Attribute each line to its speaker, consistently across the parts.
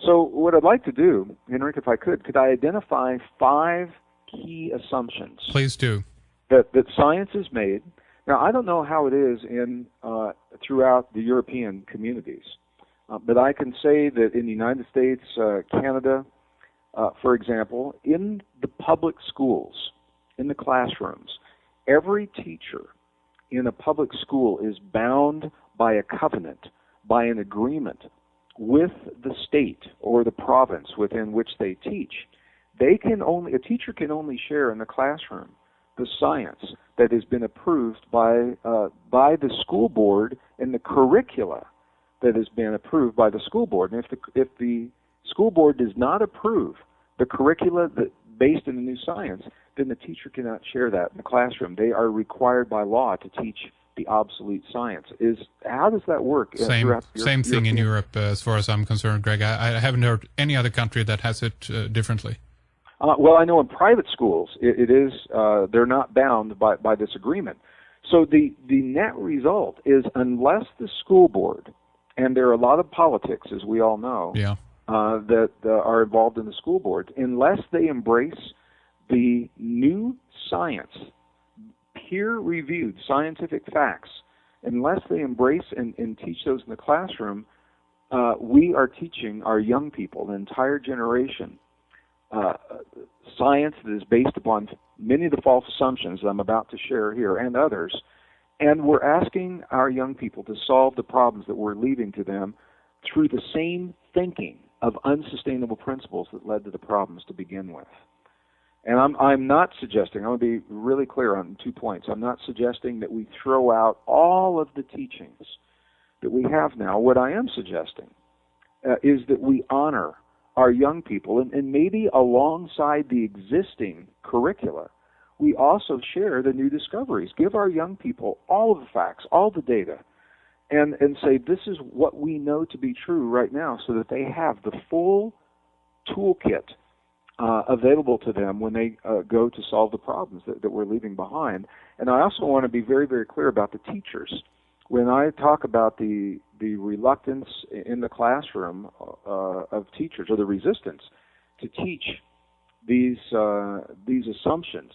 Speaker 1: So what I'd like to do, Henrik, if I could I identify 5 key assumptions?
Speaker 2: Please do.
Speaker 1: That science has made. Now, I don't know how it is in throughout the European communities, but I can say that in the United States, Canada, for example, in the public schools, in the classrooms, every teacher in a public school is bound by a covenant, by an agreement with the state or the province within which they teach. A teacher can only share in the classroom the science that has been approved by the school board and the curricula that has been approved by the school board. And if the school board does not approve the curricula based in the new science, then the teacher cannot share that in the classroom. They are required by law to teach the obsolete science. How does that work?
Speaker 2: Same thing in Europe, as far as I'm concerned, Greg. I haven't heard any other country that has it differently.
Speaker 1: Well, I know in private schools it is they're not bound by this agreement. So the net result is, unless the school board, and there are a lot of politics, as we all know, that are involved in the school board, unless they embrace the new science, peer-reviewed scientific facts, unless they embrace and teach those in the classroom, we are teaching our young people, an entire generation, science that is based upon many of the false assumptions that I'm about to share here and others, and we're asking our young people to solve the problems that we're leaving to them through the same thinking of unsustainable principles that led to the problems to begin with. And I'm not suggesting, I want to be really clear on 2 points. I'm not suggesting that we throw out all of the teachings that we have now. What I am suggesting is that we honor our young people, and maybe alongside the existing curricula, we also share the new discoveries. Give our young people all of the facts, all the data, and say this is what we know to be true right now, so that they have the full toolkit available to them when they go to solve the problems that we're leaving behind. And I also want to be very, very clear about the teachers. When I talk about the reluctance in the classroom of teachers, or the resistance to teach these assumptions,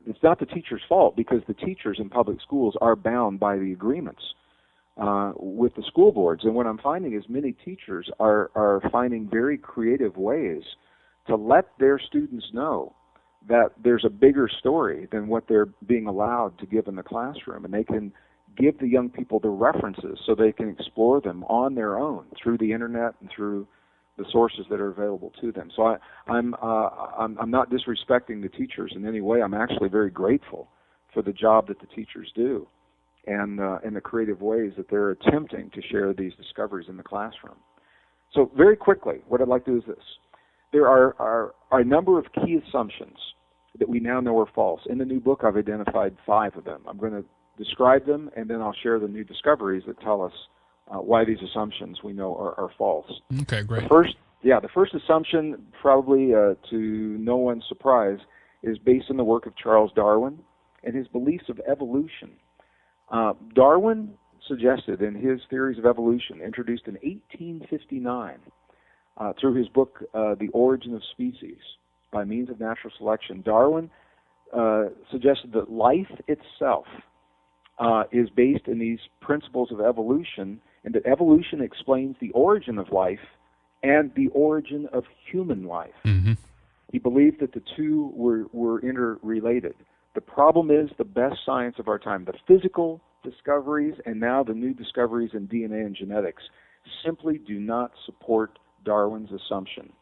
Speaker 1: it's not the teacher's fault, because the teachers in public schools are bound by the agreements with the school boards. And what I'm finding is many teachers are finding very creative ways to let their students know that there's a bigger story than what they're being allowed to give in the classroom, and they can give the young people the references so they can explore them on their own through the internet and through the sources that are available to them. So I'm not disrespecting the teachers in any way. I'm actually very grateful for the job that the teachers do, and the creative ways that they're attempting to share these discoveries in the classroom. So very quickly, what I'd like to do is this. There are a number of key assumptions that we now know are false. In the new book, I've identified 5 of them. I'm going to describe them, and then I'll share the new discoveries that tell us why these assumptions we know are false.
Speaker 2: Okay, great.
Speaker 1: The first assumption, probably to no one's surprise, is based on the work of Charles Darwin and his beliefs of evolution. Darwin suggested in his theories of evolution, introduced in 1859, through his book, The Origin of Species by Means of Natural Selection, Darwin suggested that life itself is based in these principles of evolution, and that evolution explains the origin of life and the origin of human life.
Speaker 2: Mm-hmm.
Speaker 1: He believed that the two were interrelated. The problem is the best science of our time, the physical discoveries and now the new discoveries in DNA and genetics, simply do not support Darwin's assumption.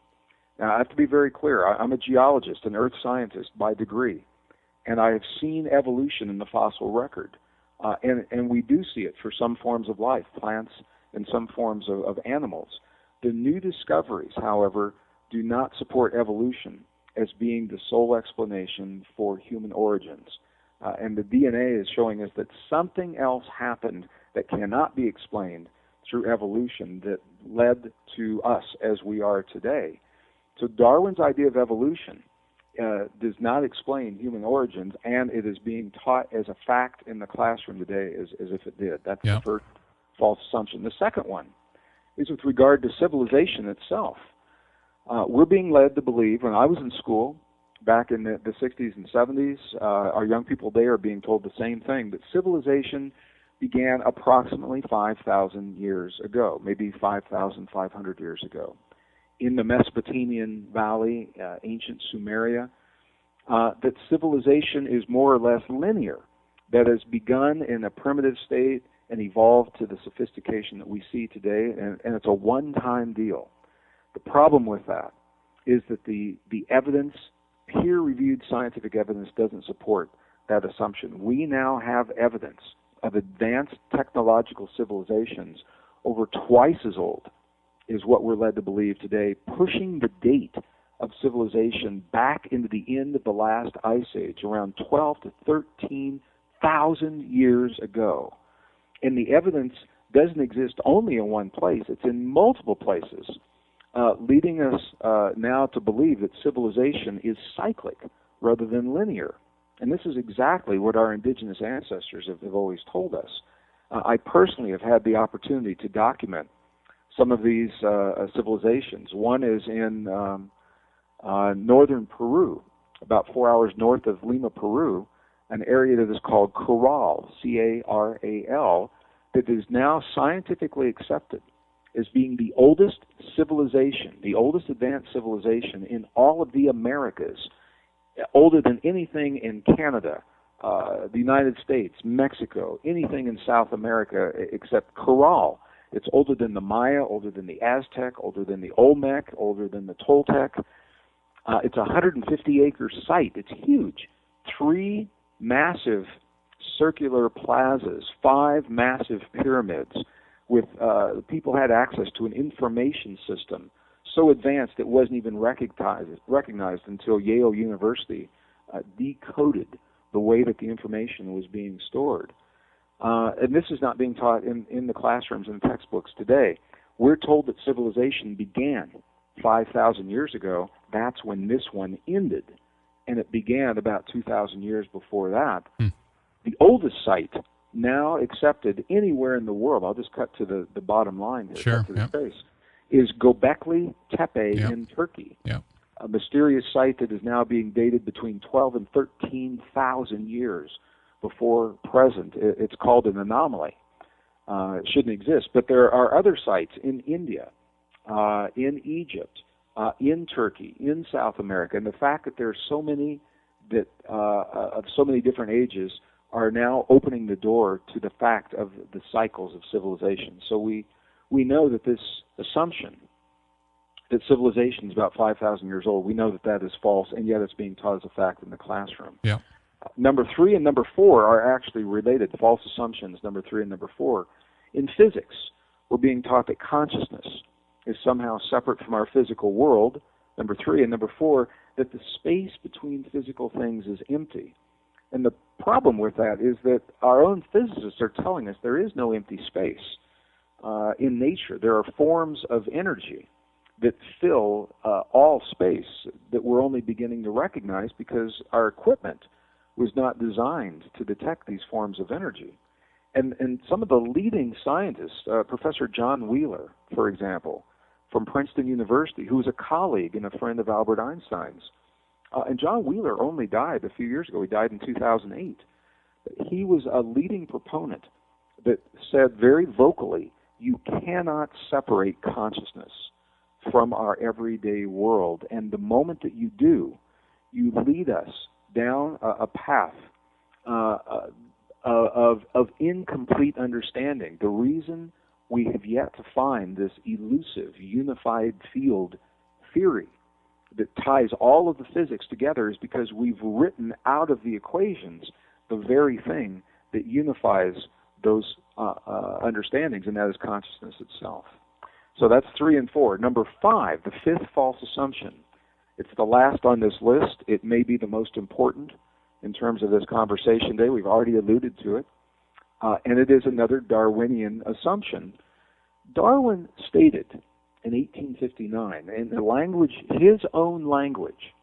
Speaker 1: Now, I have to be very clear. I'm a geologist, an earth scientist by degree, and I have seen evolution in the fossil record. And we do see it for some forms of life, plants and some forms of animals. The new discoveries, however, do not support evolution as being the sole explanation for human origins. And the DNA is showing us that something else happened that cannot be explained through evolution that led to us as we are today. So Darwin's idea of evolution does not explain human origins, and it is being taught as a fact in the classroom today as if it did. That's the first false assumption. The second one is with regard to civilization itself. We're being led to believe, when I was in school back in the 60s and 70s, our young people there are being told the same thing, that civilization began approximately 5,000 years ago, maybe 5,500 years ago, in the Mesopotamian Valley, ancient Sumeria, that civilization is more or less linear, that has begun in a primitive state and evolved to the sophistication that we see today, and it's a one-time deal. The problem with that is that the evidence, peer-reviewed scientific evidence, doesn't support that assumption. We now have evidence of advanced technological civilizations over twice as old is what we're led to believe today, pushing the date of civilization back into the end of the last ice age, around 12 to 13,000 years ago. And the evidence doesn't exist only in one place, it's in multiple places, leading us now to believe that civilization is cyclic rather than linear. And this is exactly what our indigenous ancestors have always told us. I personally have had the opportunity to document some of these civilizations. One is in northern Peru, about 4 hours north of Lima, Peru, an area that is called Caral, C-A-R-A-L, that is now scientifically accepted as being the oldest civilization, the oldest advanced civilization in all of the Americas, older than anything in Canada, the United States, Mexico, anything in South America except Caral. It's older than the Maya, older than the Aztec, older than the Olmec, older than the Toltec. It's a 150-acre site. It's huge. 3 massive circular plazas, 5 massive pyramids, with people had access to an information system so advanced it wasn't even recognized until Yale University decoded the way that the information was being stored. And this is not being taught in the classrooms and textbooks today. We're told that civilization began 5,000 years ago. That's when this one ended. And it began about 2,000 years before that. The oldest site now accepted anywhere in the world, I'll just cut to the bottom line here,
Speaker 2: sure,
Speaker 1: cut to the chase, is Göbekli Tepe in Turkey. A mysterious site that is now being dated between 12 and 13,000 years before present. It's called an anomaly. It shouldn't exist. But there are other sites in India, in Egypt, in Turkey, in South America, and the fact that there are so many that of so many different ages are now opening the door to the fact of the cycles of civilization. So we know that this assumption that civilization is about 5,000 years old, we know that that is false, and yet it's being taught as a fact in the classroom. Number 3 and number 4 are actually related, false assumptions, number 3 and number 4. In physics, we're being taught that consciousness is somehow separate from our physical world, number 3, and number 4, that the space between physical things is empty. And the problem with that is that our own physicists are telling us there is no empty space. In nature, there are forms of energy that fill all space that we're only beginning to recognize because our equipment was not designed to detect these forms of energy. And some of the leading scientists, Professor John Wheeler, for example, from Princeton University, who was a colleague and a friend of Albert Einstein's, and John Wheeler only died a few years ago. He died in 2008. He was a leading proponent that said very vocally, you cannot separate consciousness from our everyday world. And the moment that you do, you lead us down a path of incomplete understanding. The reason we have yet to find this elusive, unified field theory that ties all of the physics together is because we've written out of the equations the very thing that unifies those understandings, and that is consciousness itself. So that's 3 and 4. Number 5, the 5th false assumption. It's the last on this list. It may be the most important in terms of this conversation today. We've already alluded to it. And it is another Darwinian assumption. Darwin stated in 1859, in the language, his own language,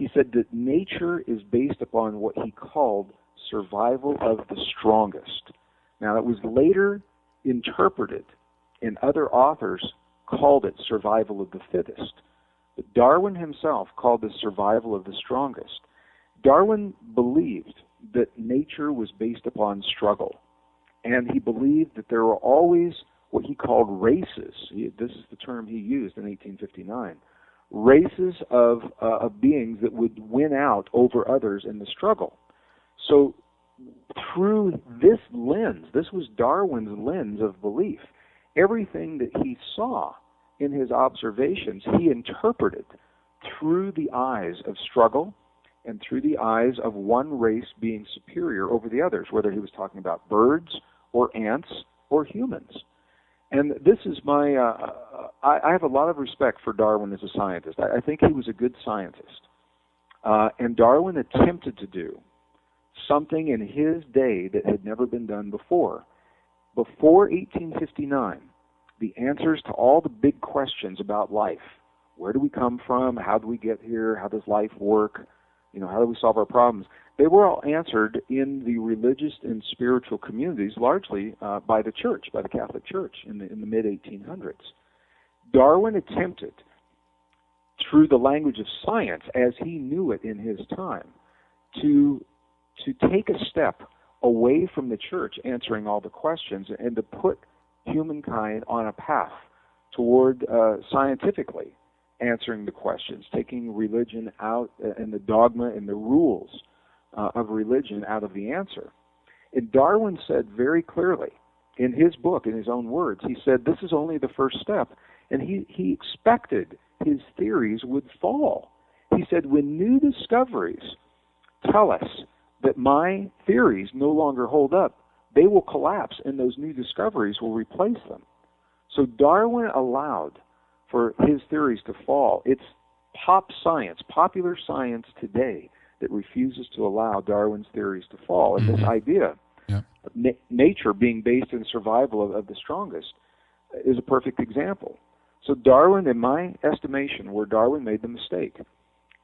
Speaker 1: he said that nature is based upon what he called survival of the strongest. Now, it was later interpreted in other authors called it survival of the fittest. But Darwin himself called this survival of the strongest. Darwin believed that nature was based upon struggle, and he believed that there were always what he called races. This is the term he used in 1859. Races of beings that would win out over others in the struggle. So through this lens, this was Darwin's lens of belief, everything that he saw in his observations, he interpreted through the eyes of struggle and through the eyes of one race being superior over the others, whether he was talking about birds or ants or humans. And this is my, I have a lot of respect for Darwin as a scientist. I think he was a good scientist. And Darwin attempted to do something in his day that had never been done before. Before 1859, the answers to all the big questions about life, where do we come from, how do we get here, how does life work, how do we solve our problems, they were all answered in the religious and spiritual communities, largely by the church, by the Catholic Church in the mid-1800s. Darwin attempted, through the language of science, as he knew it in his time, to take a step away from the church answering all the questions and to put humankind on a path toward scientifically answering the questions, taking religion out and the dogma and the rules of religion out of the answer. And Darwin said very clearly in his book, in his own words, he said this is only the first step, and he expected his theories would fall. He said, when new discoveries tell us that my theories no longer hold up, they will collapse and those new discoveries will replace them. So Darwin allowed for his theories to fall. It's pop science, popular science today, that refuses to allow Darwin's theories to fall. And this idea of nature being based in survival of the strongest is a perfect example. So Darwin, in my estimation, where Darwin made the mistake,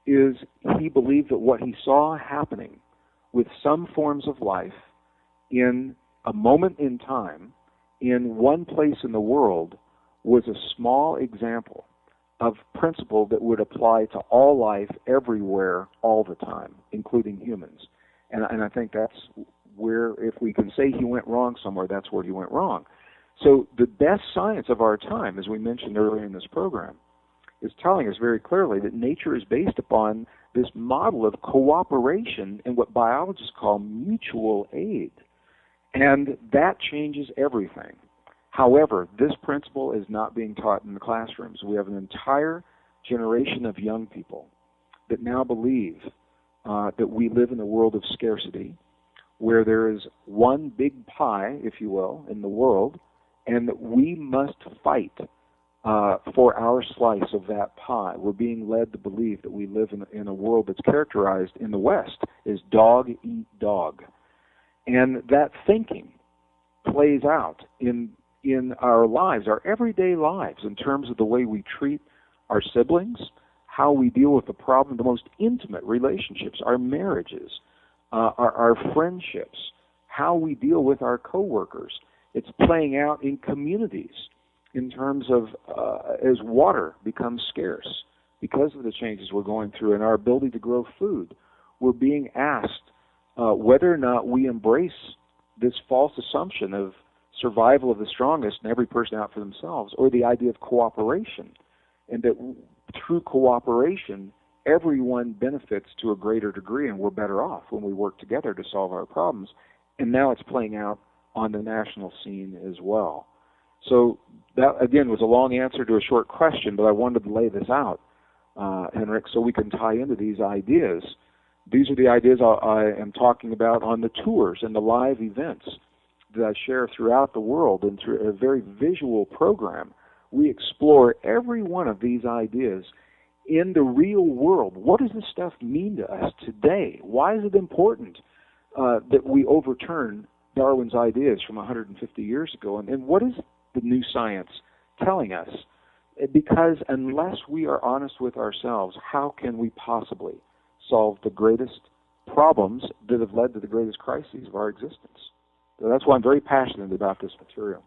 Speaker 1: is he believed that what he saw happening with some forms of life in a moment in time, in one place in the world, was a small example of principle that would apply to all life everywhere all the time, including humans. And I think that's where, if we can say he went wrong somewhere, that's where he went wrong. So the best science of our time, as we mentioned earlier in this program, is telling us very clearly that nature is based upon this model of cooperation and what biologists call mutual aid. And that changes everything. However, this principle is not being taught in the classrooms. We have an entire generation of young people that now believe that we live in a world of scarcity, where there is one big pie, if you will, in the world, and that we must fight for our slice of that pie. We're being led to believe that we live in a world that's characterized in the West as dog eat dog. And that thinking plays out in our lives, our everyday lives, in terms of the way we treat our siblings, how we deal with the problem, the most intimate relationships, our marriages, our friendships, how we deal with our coworkers. It's playing out in communities in terms of as water becomes scarce because of the changes we're going through and our ability to grow food. We're being asked whether or not we embrace this false assumption of survival of the strongest and every person out for themselves, or the idea of cooperation, and that through cooperation everyone benefits to a greater degree and we're better off when we work together to solve our problems. And now it's playing out on the national scene as well. So that, again, was a long answer to a short question, but I wanted to lay this out, Henrik, so we can tie into these ideas. These are the ideas I am talking about on the tours and the live events that I share throughout the world, and through a very visual program. We explore every one of these ideas in the real world. What does this stuff mean to us today? Why is it important that we overturn Darwin's ideas from 150 years ago? And what is the new science telling us? Because unless we are honest with ourselves, how can we possibly solve the greatest problems that have led to the greatest crises of our existence? So that's why I'm very passionate about this material.